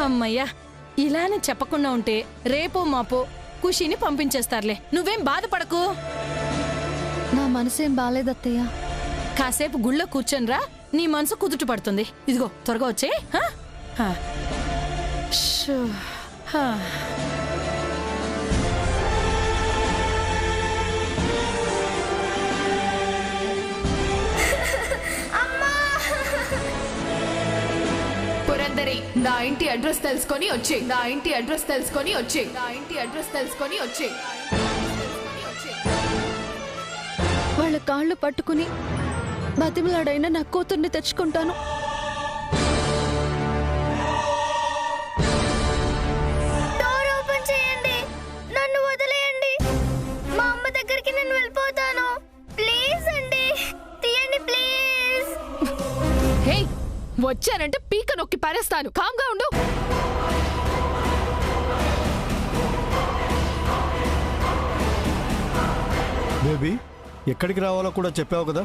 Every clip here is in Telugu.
అమ్మయ్యా, ఇలానే చెప్పకుండా ఉంటే రేపో మాపో ఖుషిని పంపించేస్తారులే. నువ్వేం బాధపడకు. నా మనసేం బాలేదత్తయ్య. కాసేపు గుళ్ళో కూర్చొనిరా, నీ మనసు కుదుట పడుతుంది. ఇదిగో త్వరగా వచ్చే. పురందరి, నా ఇంటి అడ్రస్ తెలుసుకొని వచ్చే. నా ఇంటి అడ్రస్ తెలుసుకొని వచ్చే. నా ఇంటి అడ్రస్ తెలుసుకొని వచ్చే. వాళ్ళ కాళ్ళు పట్టుకుని బతిమలాడైనా నా కూతుర్ని తెచ్చుకుంటాను. డోర్ ఓపెన్ చేయండి, నన్ను వదిలేయండి. మా అమ్మ దగ్గరికి నేను వెళ్ళిపోతాను. ప్లీజ్ అండి, తీయండి ప్లీజ్. హే, వచ్చానంటే పీక నొక్కి పారేస్తాను. కామ్గా ఉండు. బేబీ, ఎక్కడికి రావాలో కూడా చెప్పావు కదా.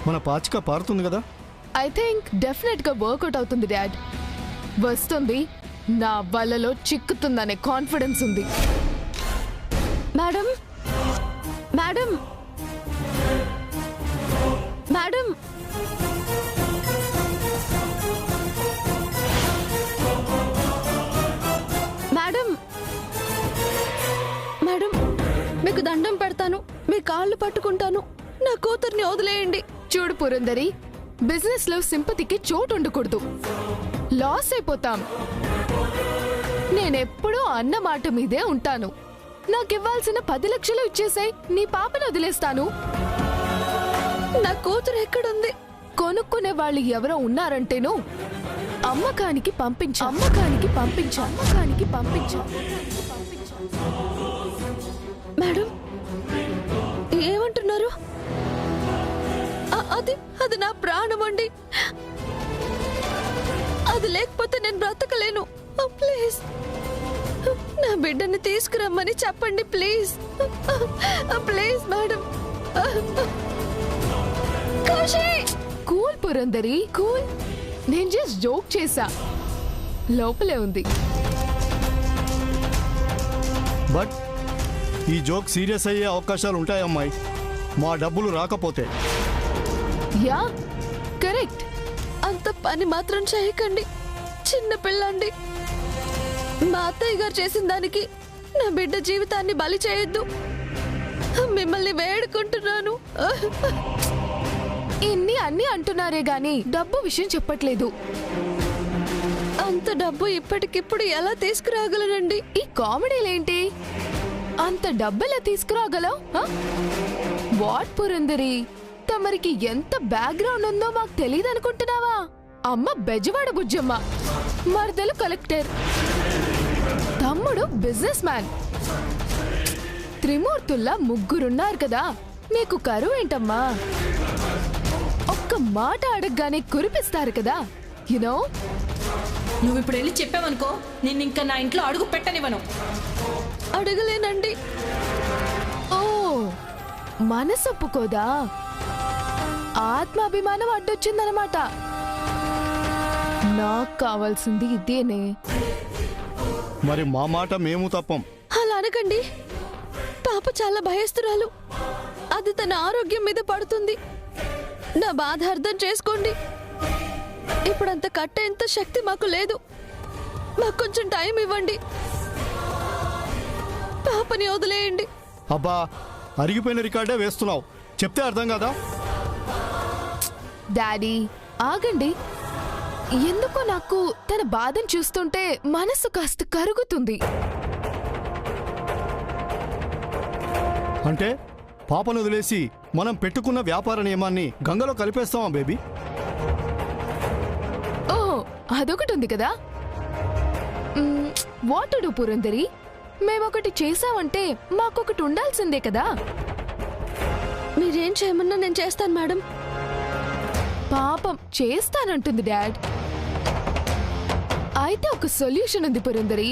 మన పాచిక పారుతుంది కదా. ఐ థింక్ డెఫినెట్ గా వర్కౌట్ అవుతుంది డాడ్. వస్తుంది, నా వలలో చిక్కుతుందనే కాన్ఫిడెన్స్ ఉంది. Madam, madam, madam, madam, madam, మీకు దండం పెడతాను, మీ కాళ్ళు పట్టుకుంటాను, నా కూతుర్ని వదిలేయండి. చూడు పురందరి, బిజినెస్ లో సింపతికి చోటు ఉండకూడదు. లాస్ అయిపోతాం. నేనెప్పుడూ అన్న మాట మీదే ఉంటాను. నాకివ్వాల్సిన 10 లక్షలు ఇచ్చేసాయి, నీ పాపను వదిలేస్తాను. నా కూతురు ఎక్కడుంది? కొనుక్కునే వాళ్ళు ఎవరో ఉన్నారంటేను అమ్మకానికి పంపించు. అమ్మకానికి పంపించు. అమ్మకానికి పంపించు. మేడం, ఏమంటున్నారు? అది అది నా ప్రాణం అండి. అది లేకపోతే నేను బ్రతకలేను. ప్లీజ్ నా బిడ్డని తీసుకురమ్మని చెప్పండి. Please please madam. Cool Purandari, cool. నేను జస్ట్ జోక్ చేశా, లోపలే ఉంది. బట్ ఈ జోక్ సీరియస్ అయ్యే అవకాశాలు ఉంటాయి అమ్మాయి, మా డబ్బులు రాకపోతే. Yeah, correct. అంత పని మాత్రం చేయకండి. చిన్న పిల్లండి. మా అత్తయ్య గారు చేసిన దానికి నా బిడ్డ జీవితాన్ని బలి చేయొద్దు. మిమ్మల్ని వేడుకుంటున్నాను. ఇన్ని అన్ని అంటున్నారే గాని డబ్బు విషయం చెప్పట్లేదు. అంత డబ్బు ఇప్పటికిప్పుడు ఎలా తీసుకురాగలనండి? ఈ కామెడీలేంటి? అంత డబ్బెలా తీసుకురాగలవు? వాట్ పురందరి, తమరికి ఎంత బ్యాక్గ్రౌండ్ ఉందో మాకు తెలియదు అనుకుంటున్నావా? అమ్మ బెజవాడ బుజ్జమ్మ, మరదలు కలెక్టర్, తమ్ముడు బిజినెస్ మ్యాన్. త్రిమూర్తుల్లా ముగ్గురున్నారు కదా, నీకు కరువు ఏంటమ్మా? ఒక్క మాట అడగగానే కురిపిస్తారు కదా. యునో, నువ్వు ఇప్పుడు వెళ్ళి చెప్పావనుకో, నిన్ను ఇంకా నా ఇంట్లో అడుగు పెట్టనివ్వను. అడగలేనండి. ఓ, మనసు ఒప్పుకోదా? ఆత్మాభిమానం అడ్డొచ్చిందనమాట. నాకు కావాల్సింది ఇదేనే. మరి మా మాట మేము తప్పం. అలా అనకండి. పాప చాలా భయస్తురాలు. అది తన ఆరోగ్యం మీద పడుతుంది. నా బాధ అర్థం చేసుకోండి. ఇప్పుడంత కట్టేంత శక్తి మాకు లేదు. మాకు కొంచెం టైం ఇవ్వండి. పాపని వదిలేయండి. అబ్బా, అరిగిపోయిన రికార్డే వేస్తున్నావు. చెప్తే అర్థం కదా. డాడీ ఆగండి. ఎందుకో నాకు తన బాధను చూస్తుంటే మనసు కాస్త కరుగుతుంది. అంటే పాపను వదిలేసి మనం పెట్టుకున్న వ్యాపార నియమాన్ని గంగలో కలిపేస్తామా బేబీ? ఓ, అదొకటి ఉంది కదా. వాట్ డు పురందరి, మేమొకటి చేసామంటే మాకొకటి ఉండాల్సిందే కదా. మీరేం చేయమన్నా నేను చేస్తాను మేడం. పాపం చేస్తానంటుంది డాడ్. అయితే ఒక సొల్యూషన్ ఉంది పురందరి.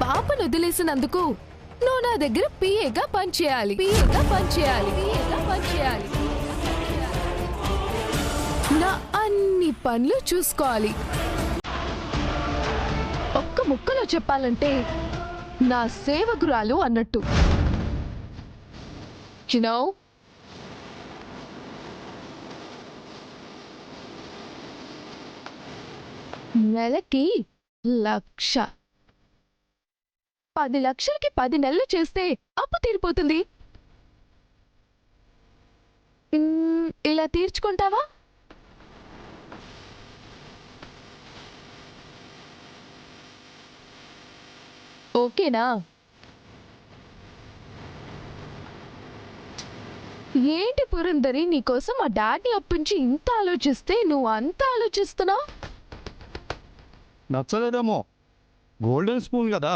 పాపను వదిలేసినందుకు నువ్వు నా దగ్గర పిఏగా పనిచేయాలి. నా అన్ని పనులు చూసుకోవాలి. ముక్కలో చెప్పాలంటే నా సేవకురాలు అన్నట్టు. You know? నెలకి 1,00,000. 10 లక్షలకి 10 నెలలు చేస్తే అప్పు తీరిపోతుంది. ఇలా తీర్చుకుంటావా? ఓకేనా? ఏంటి పురందరి, నీకోసం మా డాడీ అప్పించి ఇంత ఆలోచిస్తే నువ్వు అంత ఆలోచిస్తున్నావు? నచ్చలేదేమో, గోల్డెన్ స్పూన్ కదా.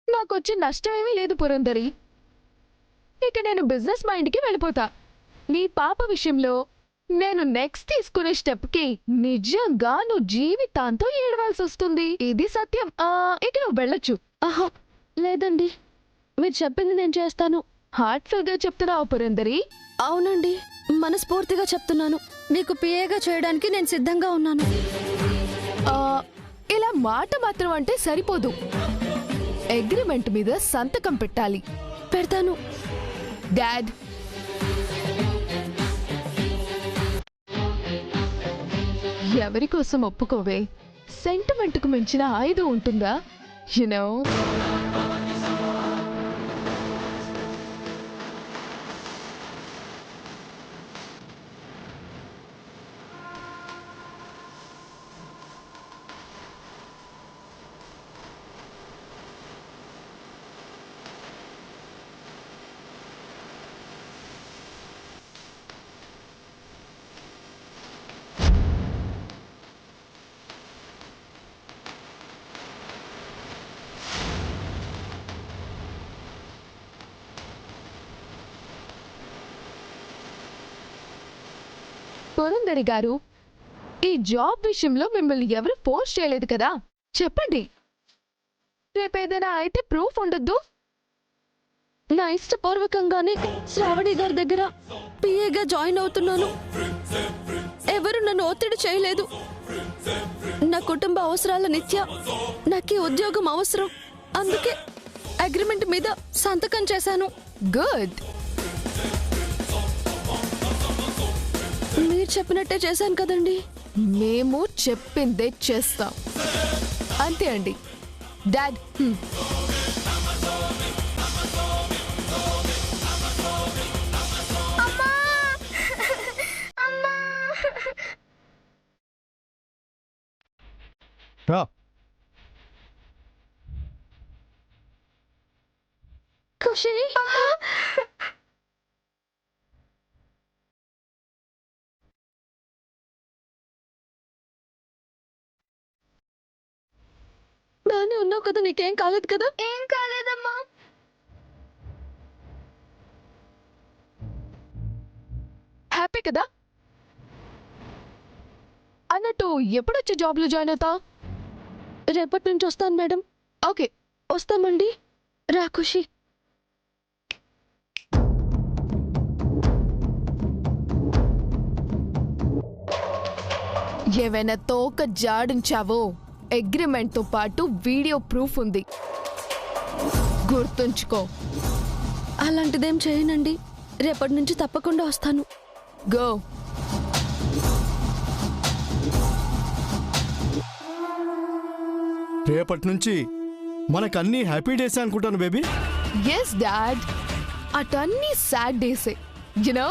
నాకు వచ్చే నష్టం ఏమీ లేదు పురందరి. ఇక నేను బిజినెస్ మైండ్కి వెళ్ళిపోతా. నీ పాప విషయంలో నేను నెక్స్ట్ తీసుకునే స్టెప్కి నిజంగా నువ్వు జీవితాంతం ఏడవాల్సి వస్తుంది. ఇది సత్యం. ఇక నువ్వు వెళ్ళొచ్చు. ఆహా లేదండి, మీరు చెప్పింది నేను చేస్తాను. హార్ట్ఫుల్గా చెప్తున్నావు పురందరి? అవునండి, మనస్ఫూర్తిగా చెప్తున్నాను. మీకు పిఏగా చేయడానికి నేను సిద్ధంగా ఉన్నాను. ఆ, ఇలా మాట మాత్రం అంటే సరిపోదు. అగ్రిమెంట్ మీద సంతకం పెట్టాలి. పెడతాను. డాడ్, ఎవరి కోసం ఒప్పుకోవే? సెంటిమెంట్కు మించిన ఆయుధం ఉంటుందా? యునో. పురందరి గారు, ఈ జాబ్ విషయంలో మిమ్మల్ని ఎవరు ఫోర్స్ చేయలేదు కదా? చెప్పండి. రేపేదైనా అయితే ప్రూఫ్ ఉండొద్దు. నా ఇష్టపూర్వకంగానే శ్రావణి గారి దగ్గర పిఏగా జాయిన్ అవుతున్నాను. ఎవరు నన్ను ఒత్తిడి చేయలేదు. నా కుటుంబ అవసరాల నిత్య నాకు ఈ ఉద్యోగం అవసరం. అందుకే అగ్రిమెంట్ మీద సంతకం చేశాను. గుడ్. మీరు చెప్పినట్టే చేశాను కదండి. మేము చెప్పిందే చేస్తాం. అంతే అండి. డాడ్, రా. ఖుషి, బానే ఉన్నావు కదా? నీకేం కాలేదు కదా? ఏం కాలేదమ్మా. హ్యాపీ కదా? అన్నట్టు ఎప్పుడొచ్చి జాబ్లో జాయిన్ అవుతా? రేపటి నుంచి వస్తాను మేడం. ఓకే, వస్తామండి. రా ఖుషి. ఏవైనా తోక జాడించావో అగ్రిమెంట్తో పాటు వీడియో ప్రూఫ్ ఉంది, గుర్తుంచుకో. అలాంటిదేం చేయనండి. రేపటి నుంచి తప్పకుండా వస్తాను. గో. రేపటి నుంచి మనకన్నీ హ్యాపీ డేస్ అనుకుంటాను బేబీ. ఎస్ డాడ్, అటన్నీ సాడ్ డేసే. యునో.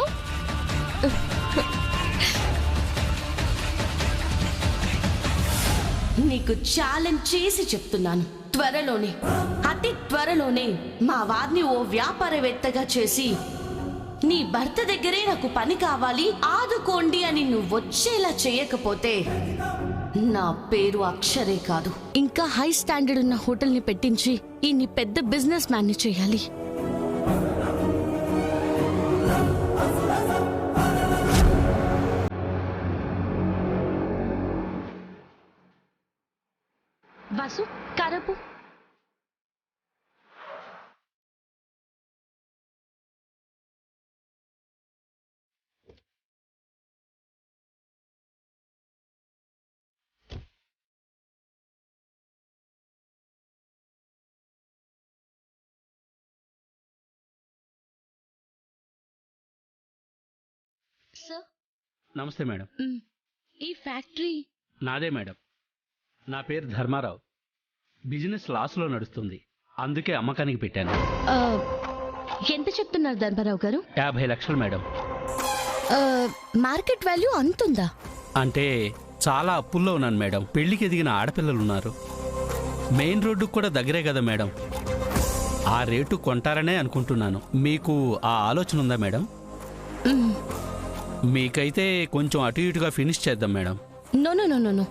నీకు ఛాలెంజ్ చేసి చెప్తున్నాను, త్వరలోనే, అతి త్వరలోనే మా వారిని ఓ వ్యాపారవేత్తగా చేసి నీ భర్త దగ్గరే నాకు పని కావాలి, ఆదుకోండి అని నువ్వు వచ్చేలా చేయకపోతే నా పేరు అక్షరే కాదు, ఇంకా హై స్టాండర్డ్ ఉన్న హోటల్ని పెట్టించి ఈ నీ పెద్ద బిజినెస్ మ్యాన్ని చేయాలి. వాసు, కారపు. సార్. నమస్తే మేడం. ఈ ఫ్యాక్టరీ నాదే మేడం. నా పేరు ధర్మారావు. బిజినెస్ లాస్లో నడుస్తుంది, అందుకే అమ్మకానికి పెట్టాను. ఎంత చెప్తున్నారు ధర్మారావు గారు? 50 లక్షలు మేడం. Market value అంతుందా? అంటే చాలా అప్పుల్లో ఉన్నాను మేడం. పెళ్లికి ఎదిగిన ఆడపిల్లలు ఉన్నారు. మెయిన్ రోడ్డుకు కూడా దగ్గరే కదా మేడం. ఆ రేటు కొంటారనే అనుకుంటున్నాను. మీకు ఆ ఆలోచన ఉందా మేడం? మీకైతే కొంచెం అటు ఇటుగా ఫినిష్ చేద్దాం madam. No no no no no,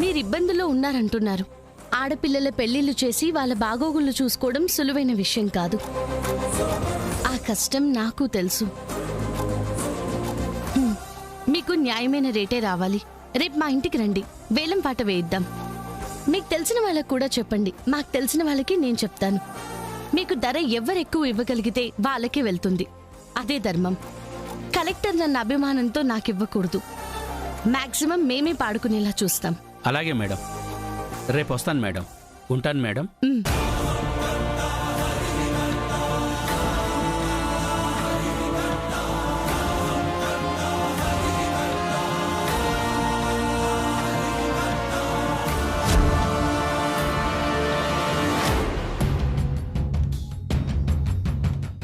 మీరు ఇబ్బందుల్లో ఉన్నారంటున్నారు. ఆడపిల్లల పెళ్లిళ్ళు చేసి వాళ్ళ బాగోగులు చూసుకోవడం సులువైన విషయం కాదు. ఆ కష్టం నాకు తెలుసు. మీకు న్యాయమైన రేటే రావాలి. రేపు మా ఇంటికి రండి, వేలం పాట వేయిద్దాం. మీకు తెలిసిన వాళ్ళకు కూడా చెప్పండి, మాకు తెలిసిన వాళ్ళకి నేను చెప్తాను. మీకు ధర ఎవరెక్కువ ఇవ్వగలిగితే వాళ్ళకే వెళ్తుంది. అదే ధర్మం. కలెక్టర్ నన్ను అభిమానంతో నాకివ్వకూడదు. మాక్సిమం మేమే పాడుకునేలా చూస్తాం. అలాగే మేడం, రేపు వస్తాను మేడం. ఉంటాను మేడం.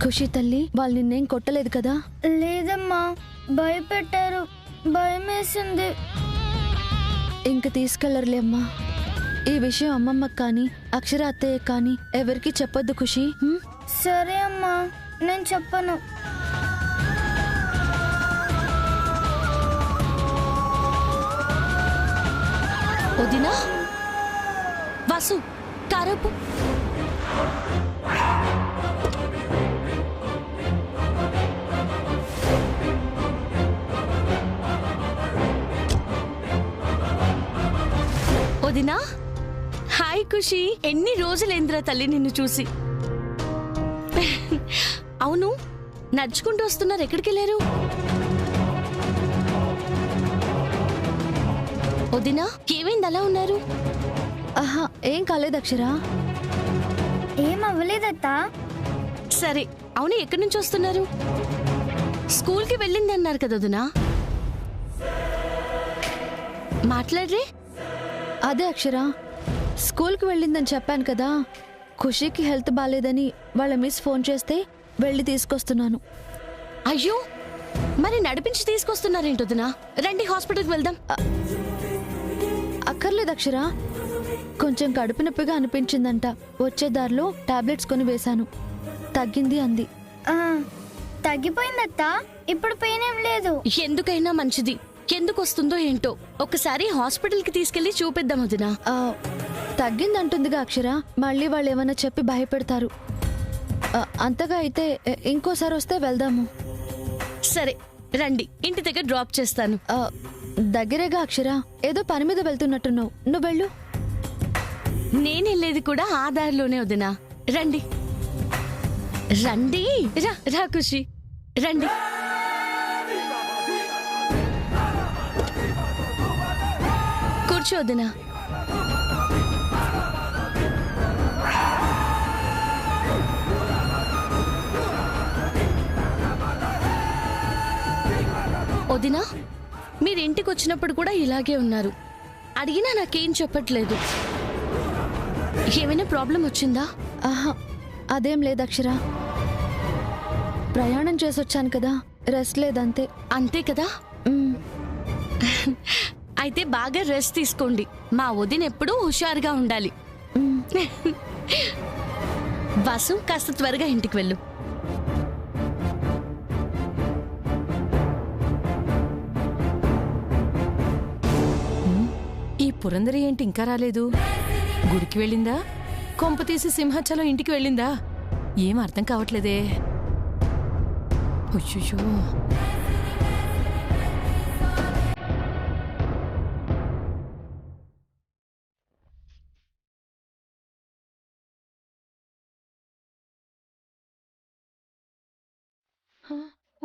ఖుషి తల్లి, వాళ్ళు నిన్నేం కొట్టలేదు కదా? లేదమ్మా, భయపెట్టారు, భయమేసింది. ఇంక తీసుకెళ్లరులే అమ్మా. ఈ విషయం అమ్మమ్మకి కానీ అక్షర అత్తయ్య కానీ ఎవరికి చెప్పొద్దు ఖుషి. సరే అమ్మా, నేను చెప్పను. వదినా, వాసు, కారపు. వదినా, హాయ్ ఖుషి. ఎన్ని రోజులేంద్రా తల్లి నిన్ను చూసి. అవును, నడుచుకుంటూ వస్తున్నారు, ఎక్కడికి వెళ్ళారు? వదినా, ఏమైంది అలా ఉన్నారు? ఆహా, ఏం కాలేదు అక్షర. ఏం అవ్వలేదత్తా. సరే, అవును, ఎక్కడి నుంచి వస్తున్నారు? స్కూల్కి వెళ్ళింది అన్నారు కదా వదినా. మాట్లాడరే. అదే అక్షర, స్కూల్కి వెళ్ళిందని చెప్పాను కదా. ఖుషికి హెల్త్ బాగాలేదని వాళ్ళ మిస్ ఫోన్ చేస్తే వెళ్ళి తీసుకొస్తున్నాను. అయ్యో, మరి నడిపించి తీసుకొస్తున్నారేంటి వదినా? రండి, హాస్పిటల్కి వెళ్దాం. అక్కర్లేదు అక్షర, కొంచెం కడుపు నొప్పిగా అనిపించిందంట. వచ్చే దారిలో టాబ్లెట్స్ కొని వేశాను, తగ్గింది అంది. తగ్గిపోయిందత్తా, ఇప్పుడు పెయిన్ ఏం లేదు. ఎందుకైనా మంచిది. ఎందుకు వస్తుందో ఏంటో, ఒకసారి హాస్పిటల్కి తీసుకెళ్లి చూపిద్దాం వదినా. తగ్గిందంటుందిగా అక్షర, మళ్ళీ వాళ్ళు ఏమైనా చెప్పి భయపెడతారు. అంతగా అయితే ఇంకోసారి వస్తే వెళ్దాము. సరే రండి, ఇంటి దగ్గర డ్రాప్ చేస్తాను. దగ్గరేగా అక్షర, ఏదో పని మీద వెళ్తున్నట్టున్నావు, నువ్వు వెళ్ళు. నేను వెళ్ళేది కూడా ఆ దారిలోనే వదినా. రండి రండి, రా రా ఖుషి, రండి. కూర్చో వదినా. వదినా, మీరు ఇంటికి వచ్చినప్పుడు కూడా ఇలాగే ఉన్నారు. అడిగినా నాకేం చెప్పట్లేదు. ఏమైనా ప్రాబ్లం వచ్చిందా? ఆహా, అదేం లేదు అక్షర. ప్రయాణం చేసొచ్చాను కదా, రెస్ట్ లేదంతే. అంతే కదా. అయితే బాగా రెస్ట్ తీసుకోండి. మా వదిన ఎప్పుడూ హుషారుగా ఉండాలి. వాసు, కాస్త త్వరగా ఇంటికి వెళ్ళు. ఈ పురందరి ఏంటి ఇంకా రాలేదు? గుడికి వెళ్ళిందా? కొంప తీసి సింహాచలం ఇంటికి వెళ్ళిందా? ఏం అర్థం కావట్లేదే. అయ్యో,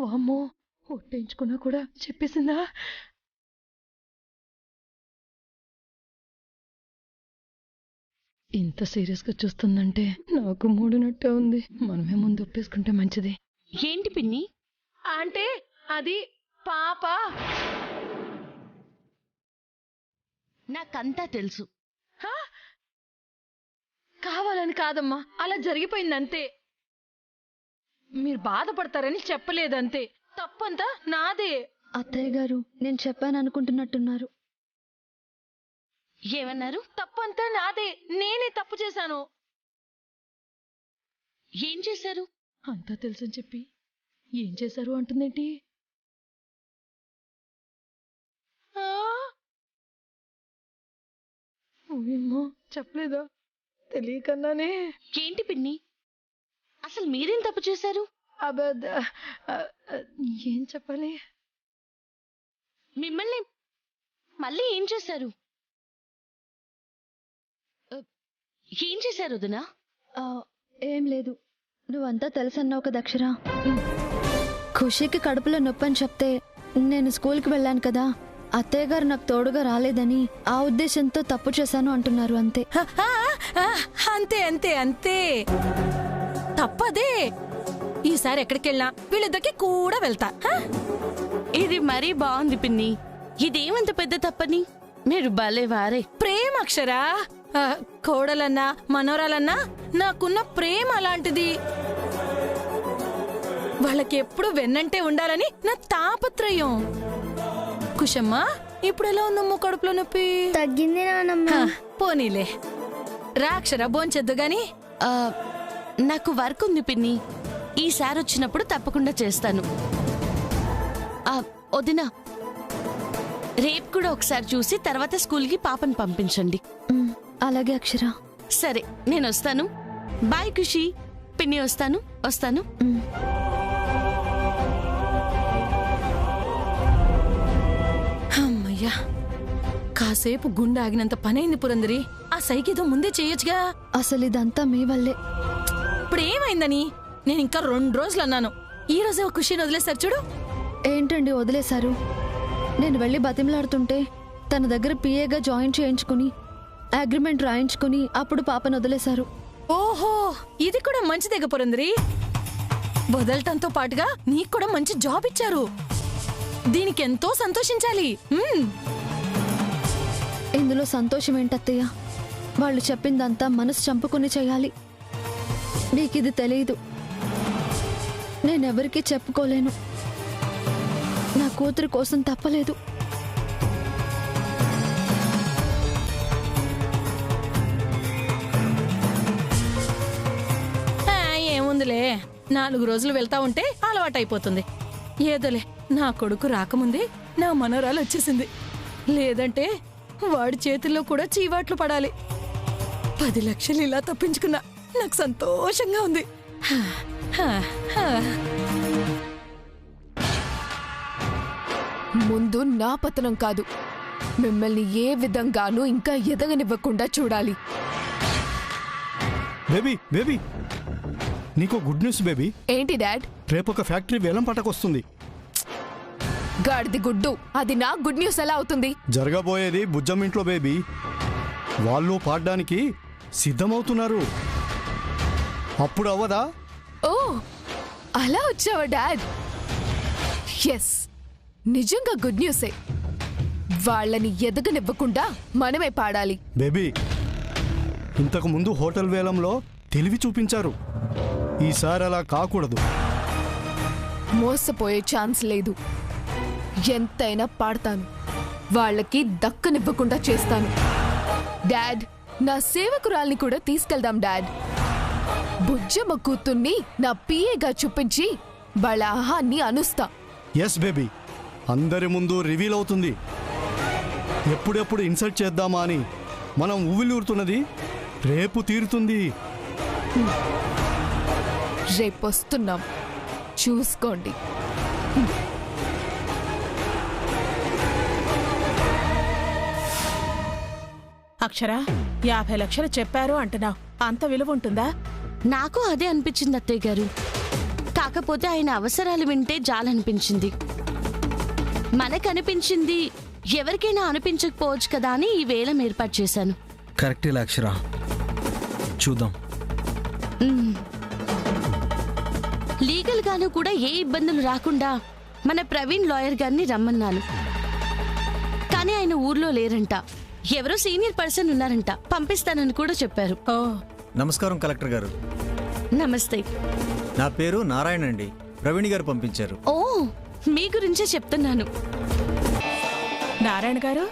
వామ్మో, ఒట్టేయించుకున్నా కూడా చెప్పేసిందా? ఇంత సీరియస్గా చూస్తుందంటే నాకు మూడునట్టే ఉంది. మనమే ముందు ఒప్పేసుకుంటే మంచిది. ఏంటి పిన్ని? అంటే అది పాప నాకంతా తెలుసు. కావాలని కాదమ్మా, అలా జరిగిపోయిందంతే. మీరు బాధపడతారని చెప్పలేదంతే. తప్పంతా నాదే. అత్తయ్య గారు, నేను చెప్పాను అనుకుంటున్నట్టున్నారు. ఏమన్నారు? తప్పంతా నాదే, నేనే తప్పు చేశాను. ఏం చేశారు? అంతా తెలుసని చెప్పి ఏం చేశారు అంటుందేంటి? ఓయమ్మో, చెప్పలేదా? తెలియకన్నానే. ఏంటి పిన్ని, అసలు మీరేం తప్పు చేశారు? అబద్ధ ఏం చెప్పాలి? మిమ్మల్ని మళ్ళీ ఏం చేశారు? ఏం చేశారు వదినా? ఏం లేదు, నువ్వంతా తెలుసన్నావు కదా అక్షరా. ఖుషీకి కడుపులో నొప్పి అని చెప్తే నేను స్కూల్కి వెళ్ళాను కదా, అత్తయ్య గారు నాకు తోడుగా రాలేదని ఆ ఉద్దేశంతో తప్పు చేశాను అంటున్నారు. అంతే అంతే అంతే అంతే, తప్పదే. ఈసారి ఎక్కడికెళ్ళా వీళ్ళిద్దరికి కూడా వెళ్తా. ఇది మరీ బాగుంది పిన్ని. ఇదేమంత పెద్ద తప్పని? మీరు భలేవారే. ప్రేమ అక్షరా, కోడలన్నా మనోరాలన్నా నాకున్న ప్రేమ అలాంటిది. వాళ్ళకి ఎప్పుడు వెన్నంటే ఉండాలని నా తాపత్రయం. కుషమ్మా, ఇప్పుడు ఎలా ఉందమ్మో కడుపులో నొప్పి? తగ్గింది నానమ్మ. పోనీలే, రా అక్షరా, భోంచెద్దు గాని. నాకు వర్క్ ఉంది పిన్ని, ఈసారి వచ్చినప్పుడు తప్పకుండా చేస్తాను. వదినా, రేపు కూడా ఒకసారి చూసి తర్వాత స్కూల్కి పాపని పంపించండి. అలాగే అక్షరా. సరే, నేను వస్తాను. బాయ్ ఖుషి. పిన్ని, వస్తాను. అమ్మయ్యా, కాసేపు గుండె ఆగినంత పనైంది పురందరి. ఆ సైకితో ముందే చేయొచ్చుగా. అసలు ఇదంతా మీ వల్లే. ఇప్పుడు ఏమైందని నేను ఇంకా 2 రోజులు అన్నాను. ఈ రోజే ఒక ఖుషిని వదిలేశారు చూడు. ఏంటండి వదిలేశారు? నేను వెళ్ళి బతిమలాడుతుంటే తన దగ్గర పిఏగా జాయిన్ చేయించుకుని అగ్రిమెంట్ రాయించుకుని అప్పుడు పాపను వదిలేశారు. ఓహో, ఇది కూడా మంచిదేగ పురందరి. వదలటంతో పాటుగా నీకు కూడా మంచి జాబ్ ఇచ్చారు. దీనికి ఎంతో సంతోషించాలి. ఇందులో సంతోషం ఏంటత్తయ్య? వాళ్ళు చెప్పిందంతా మనసు చంపుకుని చేయాలి. నీకిది తెలియదు. నేనెవరికీ చెప్పుకోలేను. నా కూతురు కోసం తప్పలేదు. ఏముందిలే, 4 రోజులు వెళ్తా ఉంటే అలవాటైపోతుంది. ఏదోలే, నా కొడుకు రాకముందే నా మనోరాలు వచ్చేసింది. లేదంటే వాడి చేతుల్లో కూడా చీవాట్లు పడాలి. 10 లక్షలు ఇలా తప్పించుకున్నా. నాకు సంతోషంగా ఉంది. ముందు నా పతనం కాదు, మిమ్మల్ని ఏ విధంగానూ ఇంకా ఎదగనివ్వకుండా చూడాలి. బేబీ బేబీ, నీకు గుడ్ న్యూస్ బేబీ. ఏంటి డాడ్? రేపు ఒక ఫ్యాక్టరీ వేలం పటకొస్తుంది. గాడిది గుడ్డు, అది నా గుడ్ న్యూస్ ఎలా అవుతుంది? జరగబోయేది బుజ్జం ఇంట్లో బేబీ. వాళ్ళు పాడడానికి సిద్ధమవుతున్నారు. అప్పుడు అవ్వదా? ఓ, అలా వచ్చావా డాడ్? ఎస్, నిజంగా గుడ్ న్యూసే. వాళ్ళని ఎదగనివ్వకుండా మనమే పాడాలి. బేబీ, ఇంతకు ముందు హోటల్ వేలంలో తెలివి చూపించారు. ఈసారి అలా కాకూడదు. మోసపోయే ఛాన్స్ లేదు. ఎంతైనా పాడతాను. వాళ్ళకి దక్కనివ్వకుండా చేస్తాను. డాడ్, నా సేవకురాల్ని కూడా తీసుకెళ్దాం డాడ్. బుజ్జమ్మ కూతుర్ని నా పిఏగా చూపించి వాళ్ళ ఆహాన్ని అనుస్తా. ఎస్ బేబీ, అందరి ముందు రివీల్ అవుతుంది. ఎప్పుడెప్పుడు ఇన్సల్ట్ చేద్దామా అని మనం ఊవిలూరుతున్నది రేపు తీరుతుంది. రేపొస్తున్నాం, చూసుకోండి. అక్షర, 50 లక్షలు చెప్పారు అంటున్నావు, అంత విలువ ఉంటుందా? నాకు అదే అనిపించింది అత్తయ్య గారు. కాకపోతే ఆయన అవసరాలు వింటే జాలనిపించింది. మనకనిపించింది ఎవరికైనా అనిపించకపోవచ్చు కదా అని ఈ వేలం ఏర్పాటు చేశాను. కరెక్టే అక్షర, చూద్దాం. లీగల్ గాను కూడా ఏ ఇబ్బందులు రాకుండా మన ప్రవీణ్ లాయర్ గారిని రమ్మన్నాను, కానీ ఆయన ఊర్లో లేరంట. ఎవరో సీనియర్ పర్సన్ ఉన్నారంట, పంపిస్తానని కూడా చెప్పారు. ఓ నమస్కారం కలెక్టర్ గారు. నమస్తే. నా పేరు నారాయణ అండి. ప్రవీణ్ గారు పంపించారు. ఓ, మీ గురించే చెప్తున్నాను. నారాయణ గారు